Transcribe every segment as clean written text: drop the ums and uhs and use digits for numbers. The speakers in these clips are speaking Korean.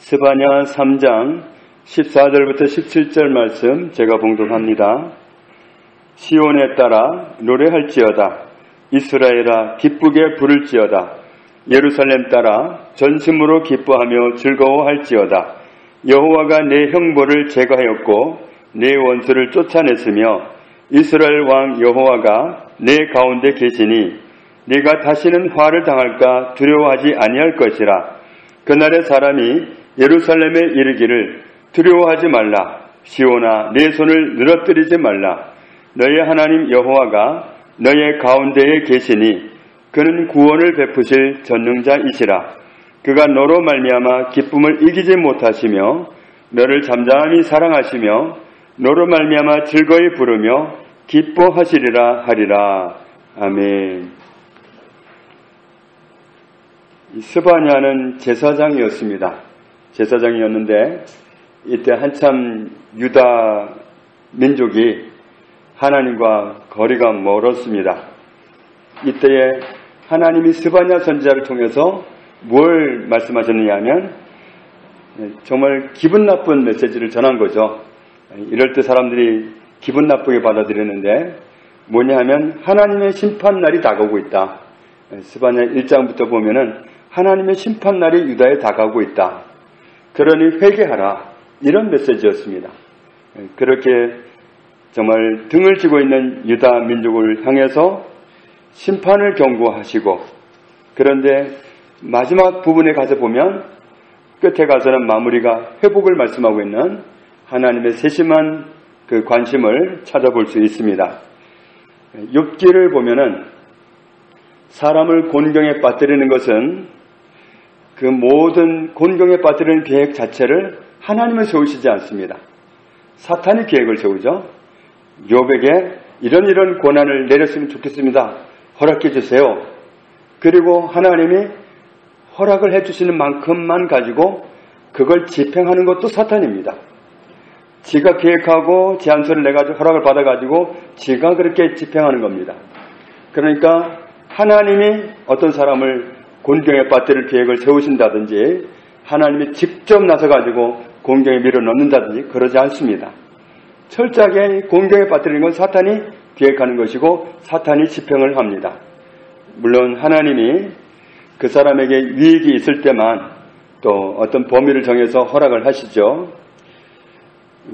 스바냐 3장 14절부터 17절 말씀 제가 봉독합니다. 시온에 따라 노래할지어다. 이스라엘아 기쁘게 부를지어다. 예루살렘 따라 전심으로 기뻐하며 즐거워할지어다. 여호와가 내 형벌을 제거하였고 내 원수를 쫓아냈으며 이스라엘 왕 여호와가 내 가운데 계시니 네가 다시는 화를 당할까 두려워하지 아니할 것이라. 그날의 사람이 예루살렘에 이르기를 두려워하지 말라. 시온아 내 손을 늘어뜨리지 말라. 너의 하나님 여호와가 너의 가운데에 계시니 그는 구원을 베푸실 전능자이시라. 그가 너로 말미암아 기쁨을 이기지 못하시며 너를 잠잠히 사랑하시며 너로 말미암아 즐거이 부르며 기뻐하시리라 하리라. 아멘. 스바냐는 제사장이었습니다. 제사장이었는데 이때 한참 유다 민족이 하나님과 거리가 멀었습니다. 이때에 하나님이 스바냐 선지자를 통해서 뭘 말씀하셨느냐 하면 정말 기분 나쁜 메시지를 전한 거죠. 이럴 때 사람들이 기분 나쁘게 받아들이는데 뭐냐 하면 하나님의 심판날이 다가오고 있다. 스바냐 1장부터 보면은 하나님의 심판날이 유다에 다가오고 있다. 그러니 회개하라. 이런 메시지였습니다. 그렇게 정말 등을 쥐고 있는 유다 민족을 향해서 심판을 경고하시고, 그런데 마지막 부분에 가서 보면 끝에 가서는 마무리가 회복을 말씀하고 있는 하나님의 세심한 그 관심을 찾아볼 수 있습니다. 욥기를 보면은 사람을 곤경에 빠뜨리는 것은 그 모든 곤경에 빠뜨리는 계획 자체를 하나님은 세우시지 않습니다. 사탄이 계획을 세우죠. 욥에게 이런 고난을 내렸으면 좋겠습니다. 허락해 주세요. 그리고 하나님이 허락을 해주시는 만큼만 가지고 그걸 집행하는 것도 사탄입니다. 지가 계획하고 제안서를 내가지고 허락을 받아가지고 지가 그렇게 집행하는 겁니다. 그러니까 하나님이 어떤 사람을 곤경에 빠뜨릴 계획을 세우신다든지 하나님이 직접 나서가지고 곤경에 밀어넣는다든지 그러지 않습니다. 철저하게 곤경에 빠뜨리는 건 사탄이 계획하는 것이고 사탄이 집행을 합니다. 물론 하나님이 그 사람에게 유익이 있을 때만 또 어떤 범위를 정해서 허락을 하시죠.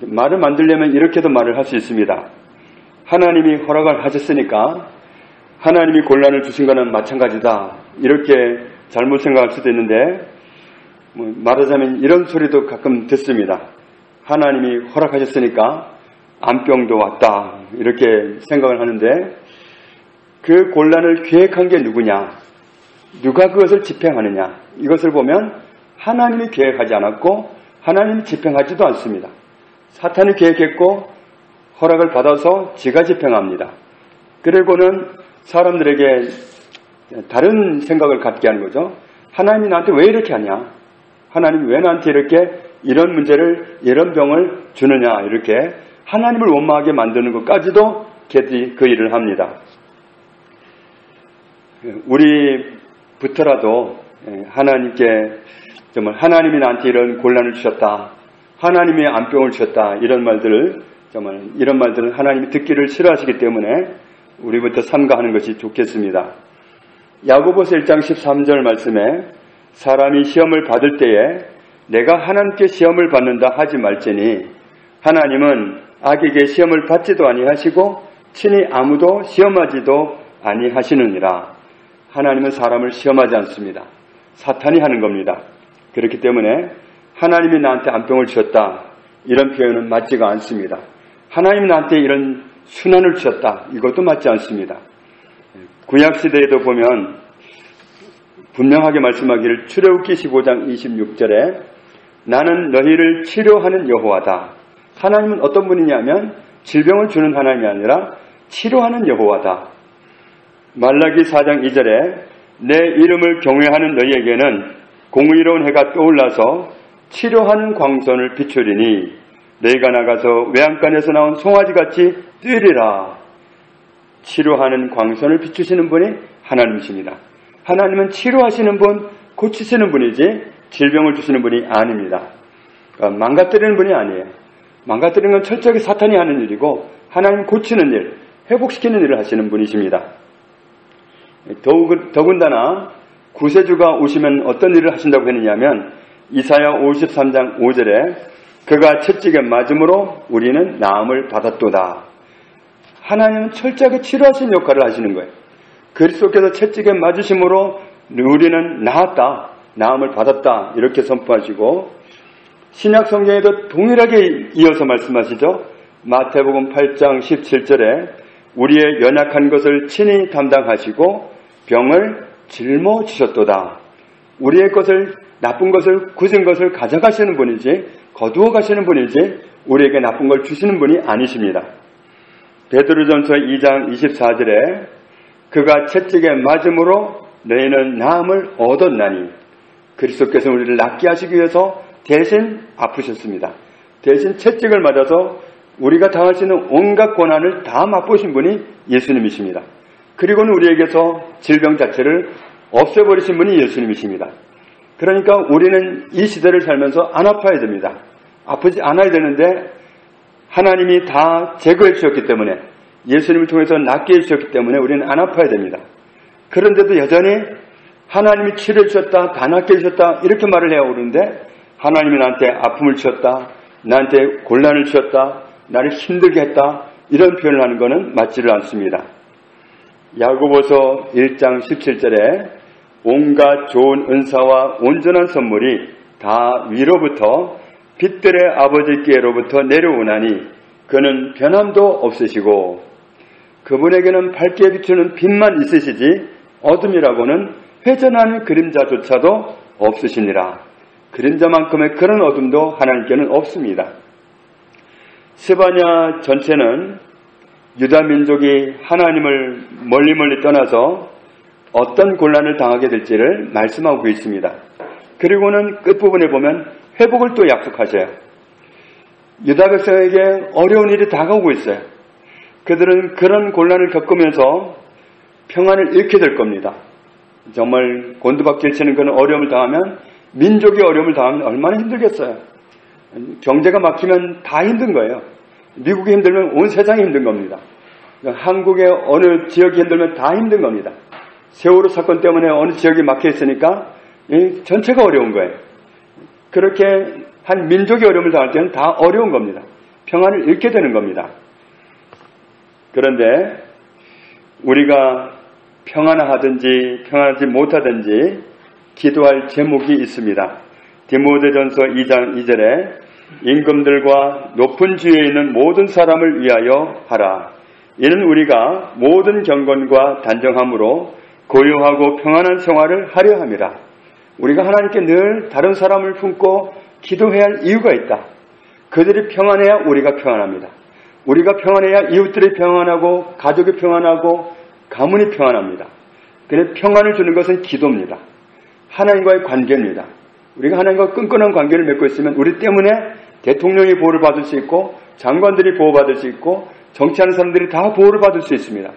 말을 만들려면 이렇게도 말을 할 수 있습니다. 하나님이 허락을 하셨으니까 하나님이 곤란을 주신 것은 마찬가지다. 이렇게 잘못 생각할 수도 있는데 말하자면 이런 소리도 가끔 듣습니다. 하나님이 허락하셨으니까 암병도 왔다. 이렇게 생각을 하는데 그 곤란을 계획한 게 누구냐? 누가 그것을 집행하느냐? 이것을 보면 하나님이 계획하지 않았고 하나님이 집행하지도 않습니다. 사탄이 계획했고 허락을 받아서 지가 집행합니다. 그리고는 사람들에게 다른 생각을 갖게 하는 거죠. 하나님이 나한테 왜 이렇게 하냐? 하나님이 왜 나한테 이렇게 이런 문제를, 이런 병을 주느냐? 이렇게 하나님을 원망하게 만드는 것까지도 걔들이 그 일을 합니다. 우리부터라도 하나님께 정말 하나님이 나한테 이런 곤란을 주셨다. 하나님이 암병을 주셨다. 이런 말들을 하나님이 듣기를 싫어하시기 때문에 우리부터 삼가하는 것이 좋겠습니다. 야고보서 1장 13절 말씀에 사람이 시험을 받을 때에 내가 하나님께 시험을 받는다 하지 말지니 하나님은 악에게 시험을 받지도 아니하시고 친히 아무도 시험하지도 아니하시느니라. 하나님은 사람을 시험하지 않습니다. 사탄이 하는 겁니다. 그렇기 때문에 하나님이 나한테 암병을 주셨다. 이런 표현은 맞지가 않습니다. 하나님이 나한테 이런 순환을 주셨다. 이것도 맞지 않습니다. 구약시대에도 보면 분명하게 말씀하기를 출애굽기 15장 26절에 나는 너희를 치료하는 여호와다. 하나님은 어떤 분이냐면 질병을 주는 하나님이 아니라 치료하는 여호와다. 말라기 4장 2절에 내 이름을 경외하는 너희에게는 공의로운 해가 떠올라서 치료하는 광선을 비추리니 너희가 나가서 외양간에서 나온 송아지같이 뛰리라. 치료하는 광선을 비추시는 분이 하나님이십니다. 하나님은 치료하시는 분, 고치시는 분이지 질병을 주시는 분이 아닙니다. 그러니까 망가뜨리는 분이 아니에요. 망가뜨리는 건 철저하게 사탄이 하는 일이고 하나님 고치는 일, 회복시키는 일을 하시는 분이십니다. 더군다나 구세주가 오시면 어떤 일을 하신다고 했느냐면 이사야 53장 5절에 그가 채찍에 맞음으로 우리는 나음을 받았도다. 하나님은 철저하게 치료하신 역할을 하시는 거예요. 그리스도께서 채찍에 맞으심으로 우리는 나았다, 나음을 받았다 이렇게 선포하시고 신약 성경에도 동일하게 이어서 말씀하시죠. 마태복음 8장 17절에 우리의 연약한 것을 친히 담당하시고 병을 짊어지셨도다. 우리의 것을 나쁜 것을 굳은 것을 가져가시는 분이지 거두어 가시는 분이지 우리에게 나쁜 걸 주시는 분이 아니십니다. 베드로전서 2장 24절에 그가 채찍에 맞음으로 너희는 나음을 얻었나니 그리스도께서 우리를 낫게 하시기 위해서 대신 아프셨습니다. 대신 채찍을 맞아서 우리가 당할 수 있는 온갖 고난을 다 맛보신 분이 예수님이십니다. 그리고는 우리에게서 질병 자체를 없애버리신 분이 예수님이십니다. 그러니까 우리는 이 시대를 살면서 안 아파야 됩니다. 아프지 않아야 되는데 하나님이 다 제거해 주셨기 때문에 예수님을 통해서 낫게 해주셨기 때문에 우리는 안 아파야 됩니다. 그런데도 여전히 하나님이 치료해 주셨다, 다 낫게 해주셨다 이렇게 말을 해야 오는데 하나님이 나한테 아픔을 주셨다, 나한테 곤란을 주셨다, 나를 힘들게 했다 이런 표현을 하는 것은 맞지를 않습니다. 야고보서 1장 17절에 온갖 좋은 은사와 온전한 선물이 다 위로부터 빛들의 아버지께로부터 내려오나니 그는 변함도 없으시고 그분에게는 밝게 비추는 빛만 있으시지 어둠이라고는 회전하는 그림자조차도 없으시니라. 그림자만큼의 그런 어둠도 하나님께는 없습니다. 스바냐 전체는 유다 민족이 하나님을 멀리 떠나서 어떤 곤란을 당하게 될지를 말씀하고 있습니다. 그리고는 끝부분에 보면 회복을 또 약속하셔요. 유다 백성에게 어려운 일이 다가오고 있어요. 그들은 그런 곤란을 겪으면서 평안을 잃게 될 겁니다. 정말 곤두박질 치는 그런 어려움을 당하면 민족이 어려움을 당하면 얼마나 힘들겠어요. 경제가 막히면 다 힘든 거예요. 미국이 힘들면 온 세상이 힘든 겁니다. 한국의 어느 지역이 힘들면 다 힘든 겁니다. 세월호 사건 때문에 어느 지역이 막혀 있으니까 전체가 어려운 거예요. 그렇게 한 민족이 어려움을 당할 때는 다 어려운 겁니다. 평안을 잃게 되는 겁니다. 그런데 우리가 평안하든지 평안하지 못하든지 기도할 제목이 있습니다. 디모데전서 2장 2절에 임금들과 높은 지위에 있는 모든 사람을 위하여 하라. 이는 우리가 모든 경건과 단정함으로 고요하고 평안한 생활을 하려 함이라. 우리가 하나님께 늘 다른 사람을 품고 기도해야 할 이유가 있다. 그들이 평안해야 우리가 평안합니다. 우리가 평안해야 이웃들이 평안하고 가족이 평안하고 가문이 평안합니다. 그런데 평안을 주는 것은 기도입니다. 하나님과의 관계입니다. 우리가 하나님과 끈끈한 관계를 맺고 있으면 우리 때문에 대통령이 보호를 받을 수 있고 장관들이 보호받을 수 있고 정치하는 사람들이 다 보호를 받을 수 있습니다.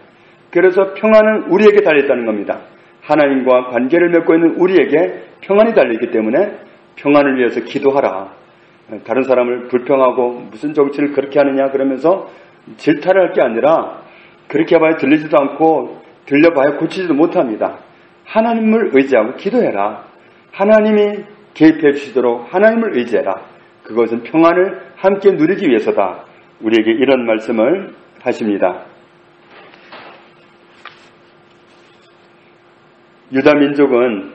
그래서 평안은 우리에게 달려있다는 겁니다. 하나님과 관계를 맺고 있는 우리에게 평안이 달려있기 때문에 평안을 위해서 기도하라. 다른 사람을 불평하고 무슨 정치를 그렇게 하느냐 그러면서 질타를 할 게 아니라 그렇게 해봐야 들리지도 않고 들려봐야 고치지도 못합니다. 하나님을 의지하고 기도해라. 하나님이 개입해 주시도록 하나님을 의지해라. 그것은 평안을 함께 누리기 위해서다. 우리에게 이런 말씀을 하십니다. 유다 민족은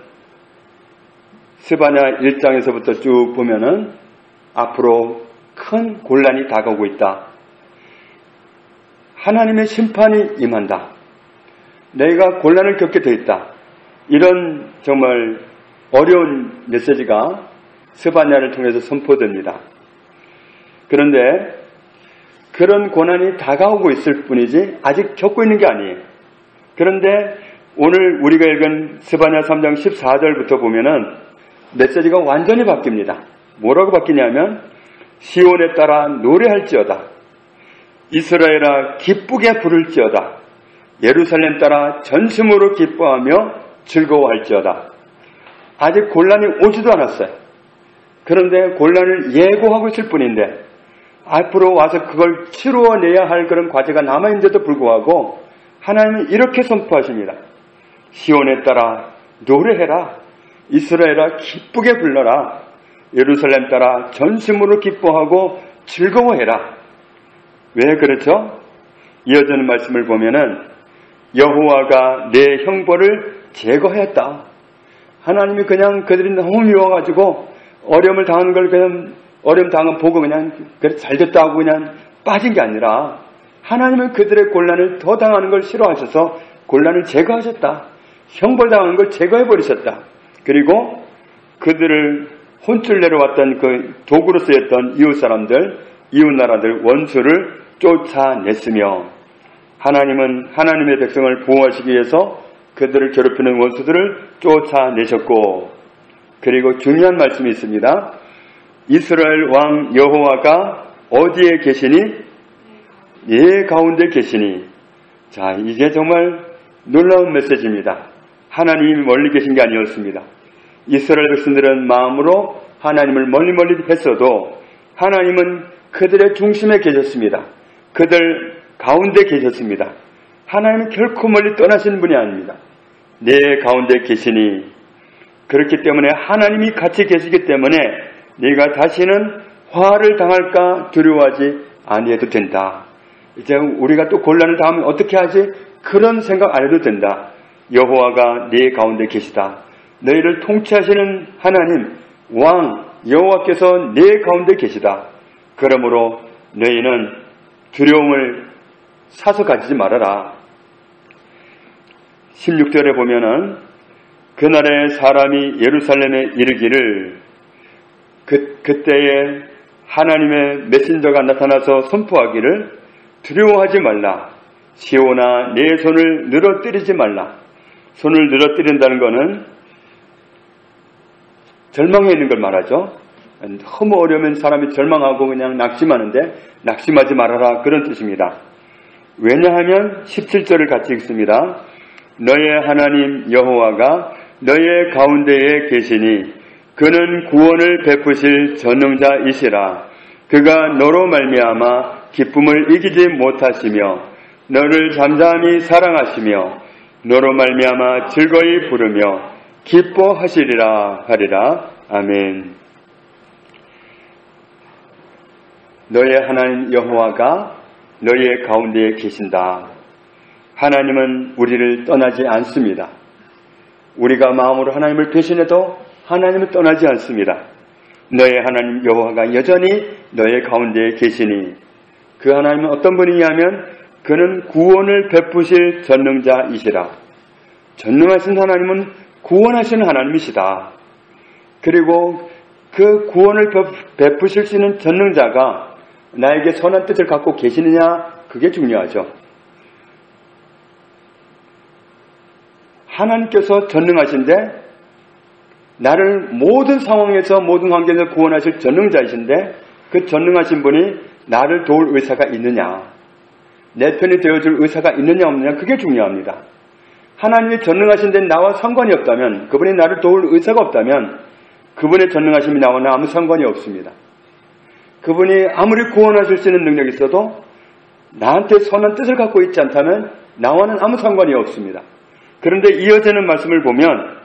스바냐 1장에서부터 쭉 보면은 앞으로 큰 곤란이 다가오고 있다. 하나님의 심판이 임한다. 내가 곤란을 겪게 돼 있다. 이런 정말 어려운 메시지가 스바냐를 통해서 선포됩니다. 그런데 그런 고난이 다가오고 있을 뿐이지 아직 겪고 있는 게 아니에요. 그런데 오늘 우리가 읽은 스바냐 3장 14절부터 보면은 메시지가 완전히 바뀝니다. 뭐라고 바뀌냐면 시온에 따라 노래할지어다. 이스라엘아 기쁘게 부를지어다. 예루살렘 따라 전심으로 기뻐하며 즐거워할지어다. 아직 곤란이 오지도 않았어요. 그런데 곤란을 예고하고 있을 뿐인데 앞으로 와서 그걸 치루어내야 할 그런 과제가 남아있는데도 불구하고 하나님은 이렇게 선포하십니다. 시온에 따라 노래해라. 이스라엘아 기쁘게 불러라. 예루살렘 따라 전심으로 기뻐하고 즐거워해라. 왜 그렇죠? 이어지는 말씀을 보면은 여호와가 내 형벌을 제거했다. 하나님이 그냥 그들이 너무 미워가지고 어려움을 당하는 걸 그냥 어려움 당한 보고 그냥 그래 잘 됐다 하고 그냥 빠진 게 아니라 하나님은 그들의 곤란을 더 당하는 걸 싫어하셔서 곤란을 제거하셨다. 형벌 당하는 걸 제거해버리셨다. 그리고 그들을 혼쭐 내려왔던 그 도구로 쓰였던 이웃 사람들, 이웃 나라들, 원수를 쫓아냈으며 하나님은 하나님의 백성을 보호하시기 위해서 그들을 괴롭히는 원수들을 쫓아내셨고 그리고 중요한 말씀이 있습니다. 이스라엘 왕 여호와가 어디에 계시니? 예 가운데 계시니. 자, 이게 정말 놀라운 메시지입니다. 하나님이 멀리 계신 게 아니었습니다. 이스라엘 백성들은 마음으로 하나님을 멀리 했어도 하나님은 그들의 중심에 계셨습니다. 그들 가운데 계셨습니다. 하나님은 결코 멀리 떠나시는 분이 아닙니다. 내 가운데 계시니. 그렇기 때문에 하나님이 같이 계시기 때문에 네가 다시는 화를 당할까 두려워하지 아니해도 된다. 이제 우리가 또 곤란을 당하면 어떻게 하지? 그런 생각 안 해도 된다. 여호와가 네 가운데 계시다. 너희를 통치하시는 하나님 왕 여호와께서 네 가운데 계시다. 그러므로 너희는 두려움을 사서 가지지 말아라. 16절에 보면은 그날에 사람이 예루살렘에 이르기를 그때에 하나님의 메신저가 나타나서 선포하기를 두려워하지 말라. 시온아 내 손을 늘어뜨리지 말라. 손을 늘어뜨린다는 것은 절망해 있는 걸 말하죠. 너무 어려우면 사람이 절망하고 그냥 낙심하는데 낙심하지 말아라 그런 뜻입니다. 왜냐하면 17절을 같이 읽습니다. 너의 하나님 여호와가 너의 가운데에 계시니 그는 구원을 베푸실 전능자이시라. 그가 너로 말미암아 기쁨을 이기지 못하시며 너를 잠잠히 사랑하시며 너로 말미암아 즐거이 부르며 기뻐하시리라 하리라. 아멘. 너의 하나님 여호와가 너의 가운데에 계신다. 하나님은 우리를 떠나지 않습니다. 우리가 마음으로 하나님을 배신해도 하나님은 떠나지 않습니다. 너의 하나님 여호와가 여전히 너의 가운데에 계시니 그 하나님은 어떤 분이냐면 그는 구원을 베푸실 전능자이시라. 전능하신 하나님은 구원하시는 하나님이시다. 그리고 그 구원을 베푸실 수 있는 전능자가 나에게 선한 뜻을 갖고 계시느냐 그게 중요하죠. 하나님께서 전능하신데 나를 모든 상황에서 모든 환경에서 구원하실 전능자이신데 그 전능하신 분이 나를 도울 의사가 있느냐, 내 편이 되어줄 의사가 있느냐 없느냐 그게 중요합니다. 하나님이 전능하신데 나와 상관이 없다면, 그분이 나를 도울 의사가 없다면 그분의 전능하심이 나와는 아무 상관이 없습니다. 그분이 아무리 구원하실 수 있는 능력이 있어도 나한테 선한 뜻을 갖고 있지 않다면 나와는 아무 상관이 없습니다. 그런데 이어지는 말씀을 보면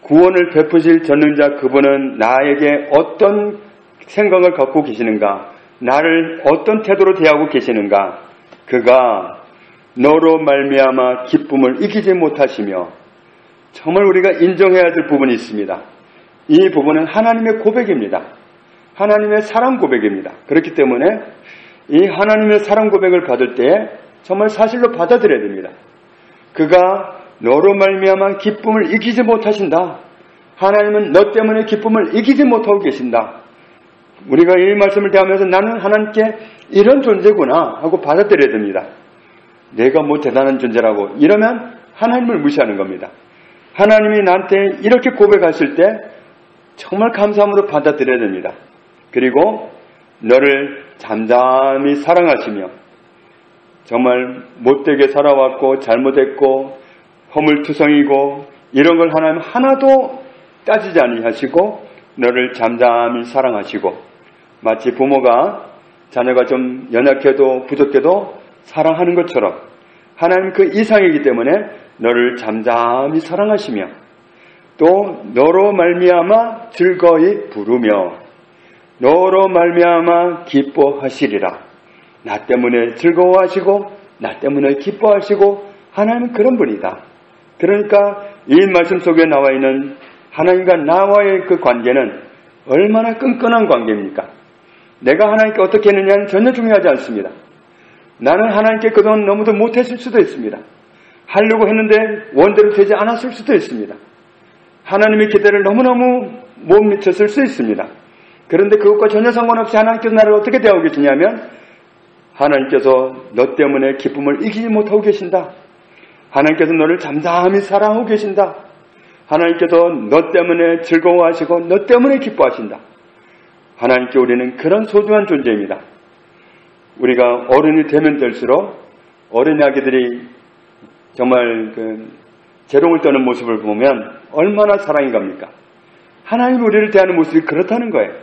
구원을 베푸실 전능자 그분은 나에게 어떤 생각을 갖고 계시는가, 나를 어떤 태도로 대하고 계시는가, 그가 너로 말미암아 기쁨을 이기지 못하시며, 정말 우리가 인정해야 될 부분이 있습니다. 이 부분은 하나님의 고백입니다. 하나님의 사랑 고백입니다. 그렇기 때문에 이 하나님의 사랑 고백을 받을 때에 정말 사실로 받아들여야 됩니다. 그가 너로 말미암아 기쁨을 이기지 못하신다. 하나님은 너 때문에 기쁨을 이기지 못하고 계신다. 우리가 이 말씀을 대하면서 나는 하나님께 이런 존재구나 하고 받아들여야 됩니다. 내가 뭐 대단한 존재라고 이러면 하나님을 무시하는 겁니다. 하나님이 나한테 이렇게 고백하실 때 정말 감사함으로 받아들여야 됩니다. 그리고 너를 잠잠히 사랑하시며, 정말 못되게 살아왔고 잘못했고 허물투성이고 이런 걸 하나님 하나도 따지지 아니하시고 너를 잠잠히 사랑하시고, 마치 부모가 자녀가 좀 연약해도 부족해도 사랑하는 것처럼 하나님 그 이상이기 때문에 너를 잠잠히 사랑하시며 또 너로 말미암아 즐거이 부르며 너로 말미암아 기뻐하시리라. 나 때문에 즐거워하시고 나 때문에 기뻐하시고 하나님은 그런 분이다. 그러니까 이 말씀 속에 나와 있는 하나님과 나와의 그 관계는 얼마나 끈끈한 관계입니까? 내가 하나님께 어떻게 했느냐는 전혀 중요하지 않습니다. 나는 하나님께 그동안 너무도 못했을 수도 있습니다. 하려고 했는데 원대로 되지 않았을 수도 있습니다. 하나님의 기대를 너무너무 못 미쳤을 수 있습니다. 그런데 그것과 전혀 상관없이 하나님께서 나를 어떻게 대하고 계시냐면 하나님께서 너 때문에 기쁨을 이기지 못하고 계신다. 하나님께서 너를 잠잠히 사랑하고 계신다. 하나님께서 너 때문에 즐거워하시고 너 때문에 기뻐하신다. 하나님께 우리는 그런 소중한 존재입니다. 우리가 어른이 되면 될수록 어린 아기들이 정말 재롱을 떠는 모습을 보면 얼마나 사랑이 갑니까? 하나님이 우리를 대하는 모습이 그렇다는 거예요.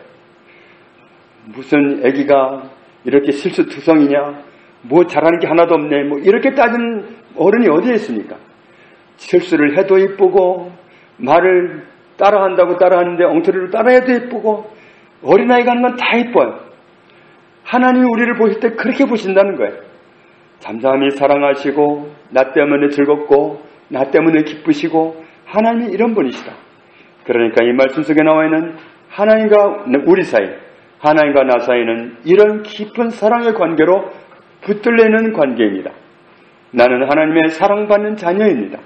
무슨 아기가 이렇게 실수투성이냐? 뭐 잘하는 게 하나도 없네. 뭐 이렇게 따지는 어른이 어디에 있습니까? 실수를 해도 이쁘고 말을 따라한다고 따라하는데 엉터리로 따라해도 이쁘고 어린아이가 하는 건 다 이뻐요. 하나님이 우리를 보실 때 그렇게 보신다는 거예요. 잠잠히 사랑하시고 나 때문에 즐겁고 나 때문에 기쁘시고 하나님이 이런 분이시다. 그러니까 이 말씀 속에 나와 있는 하나님과 우리 사이, 하나님과 나 사이는 이런 깊은 사랑의 관계로 붙들려 있는 관계입니다. 나는 하나님의 사랑받는 자녀입니다.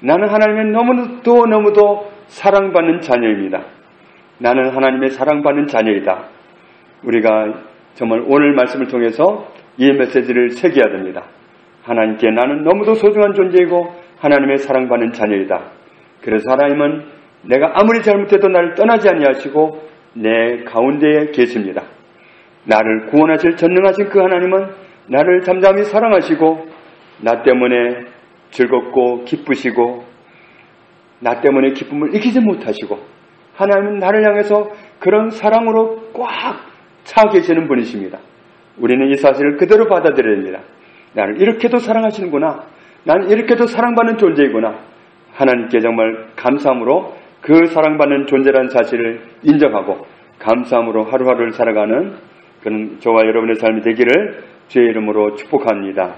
나는 하나님의 너무도 사랑받는 자녀입니다. 나는 하나님의 사랑받는 자녀이다. 우리가 정말 오늘 말씀을 통해서 이 메시지를 새겨야 됩니다. 하나님께 나는 너무도 소중한 존재이고 하나님의 사랑받는 자녀이다. 그래서 하나님은 내가 아무리 잘못해도 나를 떠나지 아니하시고 내 가운데에 계십니다. 나를 구원하실 전능하신 그 하나님은 나를 잠잠히 사랑하시고 나 때문에 즐겁고 기쁘시고 나 때문에 기쁨을 이기지 못하시고 하나님은 나를 향해서 그런 사랑으로 꽉 차 계시는 분이십니다. 우리는 이 사실을 그대로 받아들여야 됩니다. 나를 이렇게도 사랑하시는구나. 나는 이렇게도 사랑받는 존재이구나. 하나님께 정말 감사함으로 그 사랑받는 존재라는 사실을 인정하고 감사함으로 하루하루를 살아가는 그런 저와 여러분의 삶이 되기를 주의 이름으로 축복합니다.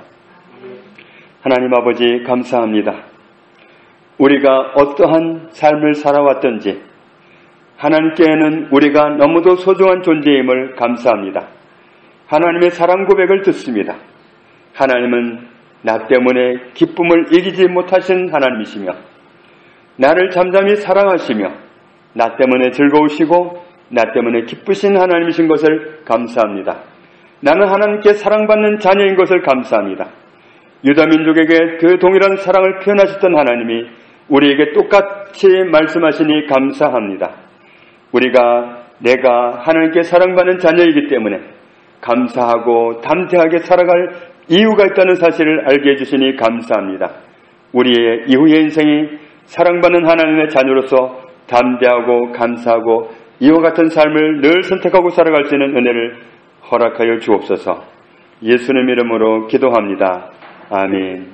하나님 아버지 감사합니다. 우리가 어떠한 삶을 살아왔든지 하나님께는 우리가 너무도 소중한 존재임을 감사합니다. 하나님의 사랑 고백을 듣습니다. 하나님은 나 때문에 기쁨을 이기지 못하신 하나님이시며 나를 잠잠히 사랑하시며 나 때문에 즐거우시고 나 때문에 기쁘신 하나님이신 것을 감사합니다. 나는 하나님께 사랑받는 자녀인 것을 감사합니다. 유다민족에게 그 동일한 사랑을 표현하셨던 하나님이 우리에게 똑같이 말씀하시니 감사합니다. 내가 하나님께 사랑받는 자녀이기 때문에 감사하고 담대하게 살아갈 이유가 있다는 사실을 알게 해주시니 감사합니다. 우리의 이후의 인생이 사랑받는 하나님의 자녀로서 담대하고 감사하고 이와 같은 삶을 늘 선택하고 살아갈 수 있는 은혜를 허락하여 주옵소서. 예수님 이름으로 기도합니다. 아멘.